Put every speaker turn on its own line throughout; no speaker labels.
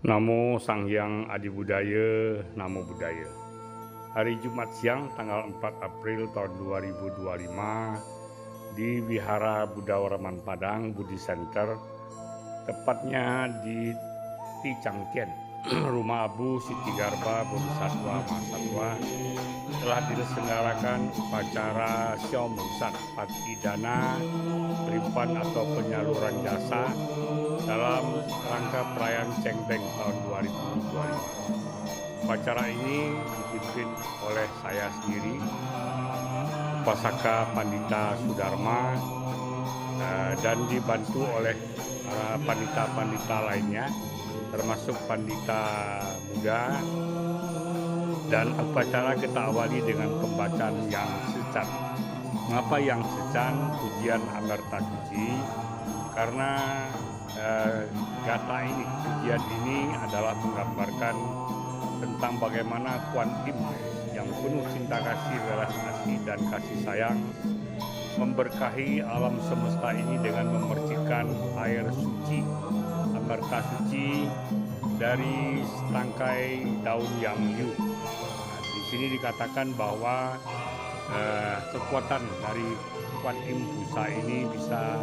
Namo Sang Hyang Adi Budaya, Namo Buddhaya. Hari Jumat siang tanggal 4 April tahun 2025 di Wihara Buddha Waraman Padang Budi Center, tepatnya di Ticangkien, Rumah Abu Siti Garba Bodhisattva Mahasatwa, telah diselenggarakan upacara Xiao Mengsan Pati Dana Perimpan atau penyaluran jasa dalam rangka perayaan Cengbeng tahun 2025. Upacara ini dipimpin oleh saya sendiri, Upasaka Pandita Sudharma, dan dibantu oleh pandita-pandita lainnya, termasuk pandita muda. Dan upacara kita awali dengan pembacaan yang secan. Mengapa yang secan? Pujian Amerta Suci, karena pujian ini adalah menggambarkan tentang bagaimana Kuan Im yang penuh cinta kasih, welas asih, dan kasih sayang memberkahi alam semesta ini dengan memercikan air suci, Amerta Suci, dari setangkai daun Yangyu. Di sini dikatakan bahwa kekuatan dari Kuan Im Busa ini bisa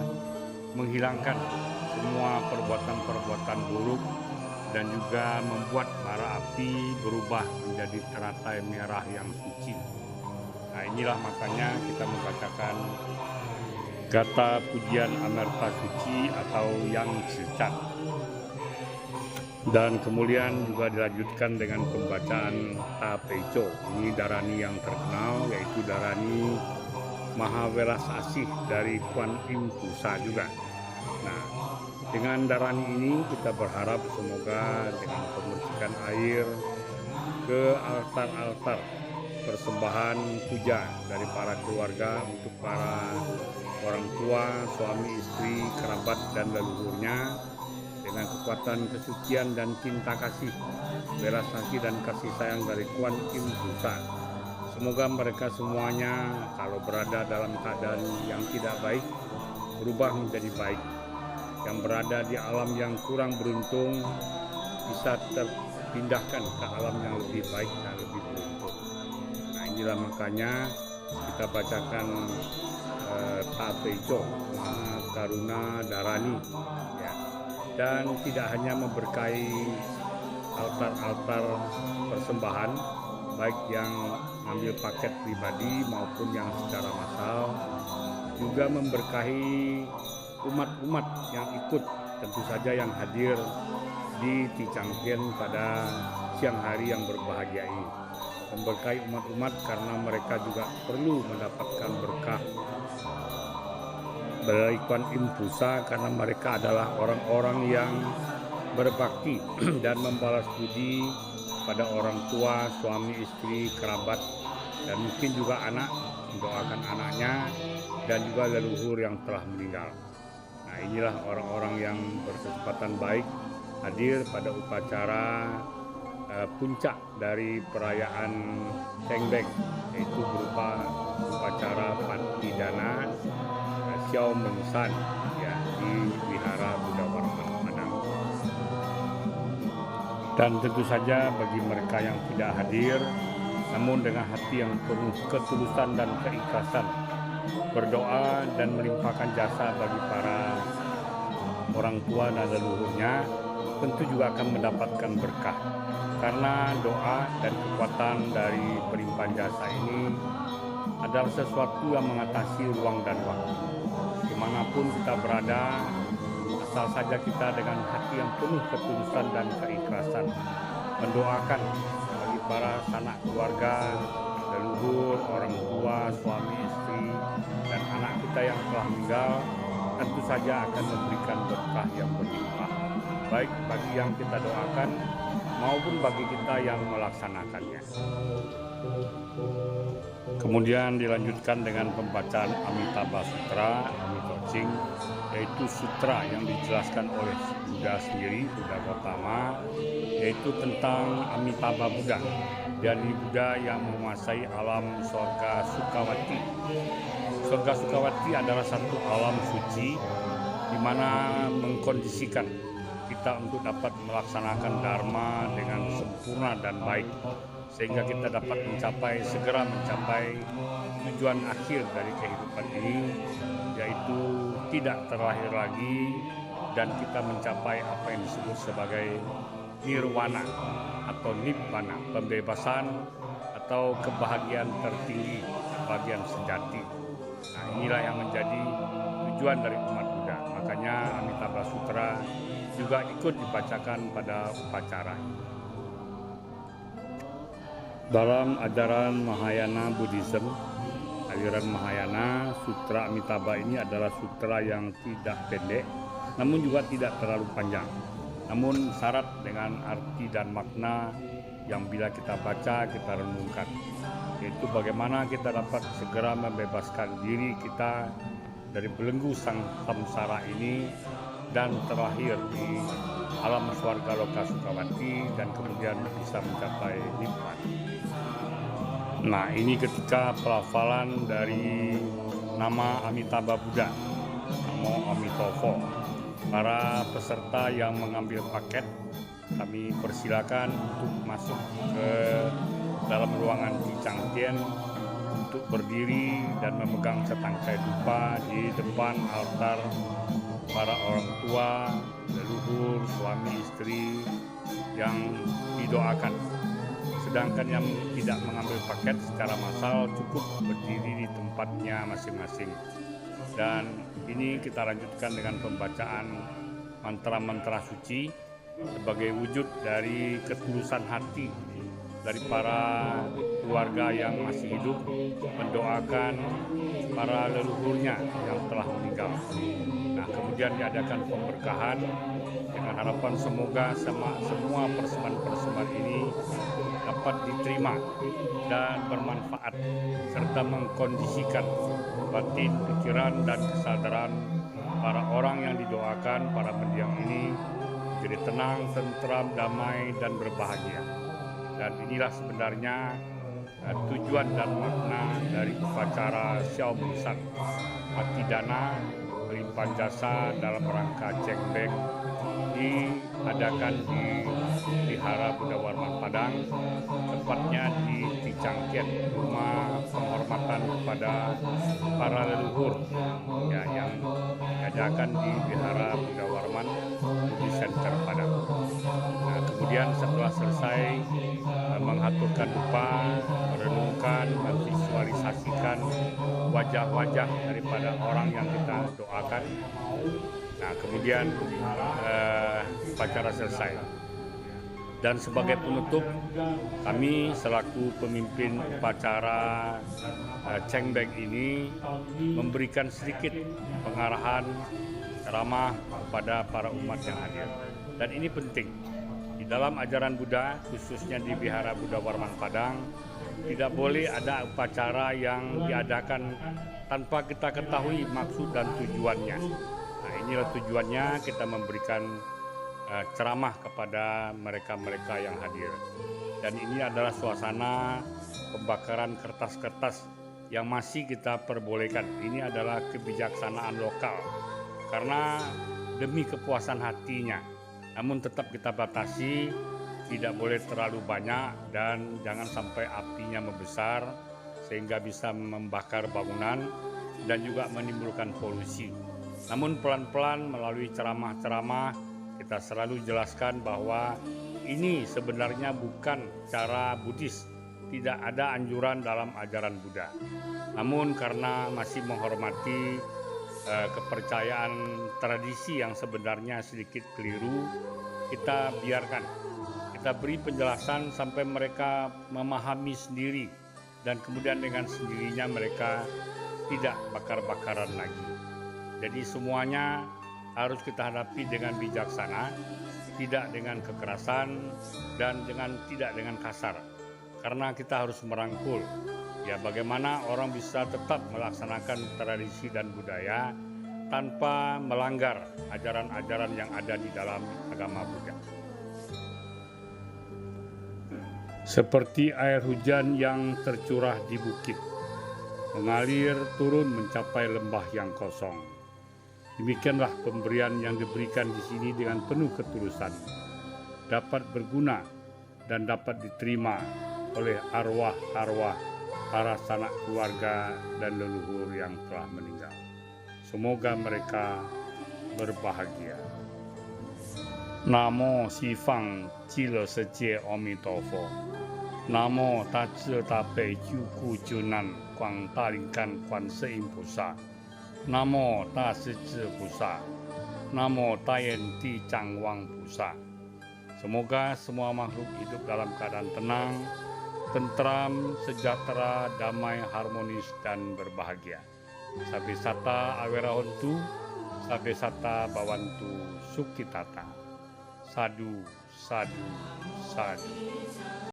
menghilangkan semua perbuatan-perbuatan buruk dan juga membuat bara api berubah menjadi teratai merah yang suci. Nah, inilah makanya kita membacakan kata pujian Amerta Suci atau yang secat. Dan kemudian juga dilanjutkan dengan pembacaan Ta Peicho. Ini darani yang terkenal, yaitu darani Maha Welas Asih dari Kuan Im Busa juga. Nah, dengan darani ini kita berharap semoga dengan pemercikan air ke altar-altar persembahan puja dari para keluarga untuk para orang tua, suami, istri, kerabat, dan leluhurnya, dengan kekuatan kesucian dan cinta kasih, welas asih dan kasih sayang dari Kuan Im Busa. Semoga mereka semuanya kalau berada dalam keadaan yang tidak baik berubah menjadi baik. Yang berada di alam yang kurang beruntung bisa terpindahkan ke alam yang lebih baik dan lebih beruntung. Nah, inilah makanya kita bacakan Ta Peicho, Maha Karuna Darani, ya. Dan tidak hanya memberkahi altar-altar persembahan, baik yang mengambil paket pribadi maupun yang secara massal, juga memberkahi umat-umat yang ikut, tentu saja yang hadir di Ticangkien pada siang hari yang berbahagia ini. Memberkahi umat-umat karena mereka juga perlu mendapatkan berkah dari Kuan Im Busa, karena mereka adalah orang-orang yang berbakti dan membalas budi pada orang tua, suami, istri, kerabat, dan mungkin juga anak, mendoakan anaknya, dan juga leluhur yang telah meninggal. Nah, inilah orang-orang yang berkesempatan baik hadir pada upacara puncak dari perayaan Cengbeng, yaitu berupa upacara Pati Dana Xiao Mengsan, ya, di Wihara Buddha Waraman Padang. Dan tentu saja bagi mereka yang tidak hadir, namun dengan hati yang penuh ketulusan dan keikhlasan, berdoa dan melimpahkan jasa bagi para orang tua dan leluhurnya, tentu juga akan mendapatkan berkah. Karena doa dan kekuatan dari pelimpahan jasa ini adalah sesuatu yang mengatasi ruang dan waktu. Dimanapun kita berada, asal saja kita dengan hati yang penuh ketulusan dan keikhlasan mendoakan bagi para sanak keluarga, leluhur, orang tua, suami, istri, dan anak kita yang telah meninggal, tentu saja akan memberikan berkah yang berlimpah, baik bagi yang kita doakan maupun bagi kita yang melaksanakannya. Kemudian dilanjutkan dengan pembacaan Amitabha Sutra, Amitocing, yaitu sutra yang dijelaskan oleh Buddha sendiri, Buddha Gautama, yaitu tentang Amitabha Buddha, yakni Buddha yang menguasai alam surga Sukawati. Surga Sukawati adalah satu alam suci di mana mengkondisikan kita untuk dapat melaksanakan Dharma dengan sempurna dan baik, sehingga kita dapat segera mencapai tujuan akhir dari kehidupan ini, yaitu tidak terlahir lagi dan kita mencapai apa yang disebut sebagai nirwana atau nibbana, pembebasan atau kebahagiaan tertinggi, kebahagiaan sejati. Nah, inilah yang menjadi tujuan dari umat Buddha. Makanya Amitabha Sutra juga ikut dibacakan pada upacara. Dalam ajaran Mahayana Buddhism, aliran Mahayana, Sutra Amitabha ini adalah sutra yang tidak pendek, namun juga tidak terlalu panjang. Namun syarat dengan arti dan makna yang bila kita baca, kita renungkan, yaitu bagaimana kita dapat segera membebaskan diri kita dari belenggu sang samsara ini dan terlahir di alam swarga loka sukawati dan kemudian bisa mencapai nibbana. Nah, ini ketika pelafalan dari nama Amitabha Buddha, Namo Amitofo. Para peserta yang mengambil paket, kami persilakan untuk masuk ke dalam ruangan Cicangtian untuk berdiri dan memegang setangkai dupa di depan altar para orang tua, leluhur, suami istri yang didoakan. Sedangkan yang tidak mengambil paket secara massal cukup berdiri di tempatnya masing-masing. Dan ini kita lanjutkan dengan pembacaan mantra-mantra suci sebagai wujud dari ketulusan hati dari para keluarga yang masih hidup mendoakan para leluhurnya yang telah meninggal. Nah, kemudian diadakan pemberkahan dengan harapan semoga semua persembahan-persembahan ini dapat diterima dan bermanfaat serta mengkondisikan batin, pikiran, dan kesadaran para orang yang didoakan, para mendiang ini jadi tenang, tentram, damai, dan berbahagia. Dan inilah sebenarnya tujuan dan makna dari upacara Xiao Musan Patidana melimpah jasa dalam rangka Cengbeng diadakan di Vihara Buddha Warman Padang, tepatnya di Cicangtian, rumah penghormatan kepada para leluhur ya, yang diadakan di Vihara Buddha Warman di Center Padang. Nah, kemudian setelah selesai mengaturkan dupa, merenungkan, memvisualisasikan wajah-wajah daripada orang yang kita doakan. Nah, kemudian upacara selesai. Dan sebagai penutup, kami selaku pemimpin upacara Cengbeng ini memberikan sedikit pengarahan ceramah kepada para umat yang hadir. Dan ini penting. Di dalam ajaran Buddha, khususnya di Vihara Buddha Warman Padang, tidak boleh ada upacara yang diadakan tanpa kita ketahui maksud dan tujuannya. Nah, inilah tujuannya kita memberikan ceramah kepada mereka-mereka yang hadir. Dan ini adalah suasana pembakaran kertas-kertas yang masih kita perbolehkan. Ini adalah kebijaksanaan lokal karena demi kepuasan hatinya. Namun tetap kita batasi, tidak boleh terlalu banyak dan jangan sampai apinya membesar sehingga bisa membakar bangunan dan juga menimbulkan polusi. Namun pelan-pelan melalui ceramah-ceramah kita selalu jelaskan bahwa ini sebenarnya bukan cara Buddhis, tidak ada anjuran dalam ajaran Buddha. Namun karena masih menghormati kepercayaan tradisi yang sebenarnya sedikit keliru, kita biarkan, kita beri penjelasan sampai mereka memahami sendiri dan kemudian dengan sendirinya mereka tidak bakar-bakaran lagi. Jadi semuanya harus kita hadapi dengan bijaksana, tidak dengan kekerasan dan tidak dengan kasar. Karena kita harus merangkul. Ya, bagaimana orang bisa tetap melaksanakan tradisi dan budaya tanpa melanggar ajaran-ajaran yang ada di dalam agama Buddha. Seperti air hujan yang tercurah di bukit, mengalir turun mencapai lembah yang kosong. Demikianlah pemberian yang diberikan di sini dengan penuh ketulusan, dapat berguna dan dapat diterima oleh arwah-arwah para sanak keluarga dan leluhur yang telah meninggal. Semoga mereka berbahagia. Namo Sifang Cile Sejie Omitofo. Namo Taci Tape Juku Junan Kuang Talingkan Kuan Sein Pusa. Namo Ta Siji Pusa. Namo Tayen Ti Changwang Pusa. Semoga semua makhluk hidup dalam keadaan tenang, tentram, sejahtera, damai, harmonis, dan berbahagia. Sabe sata awera hontu, sabe sata bawantu sukitata. Sadu, sadu, sadu.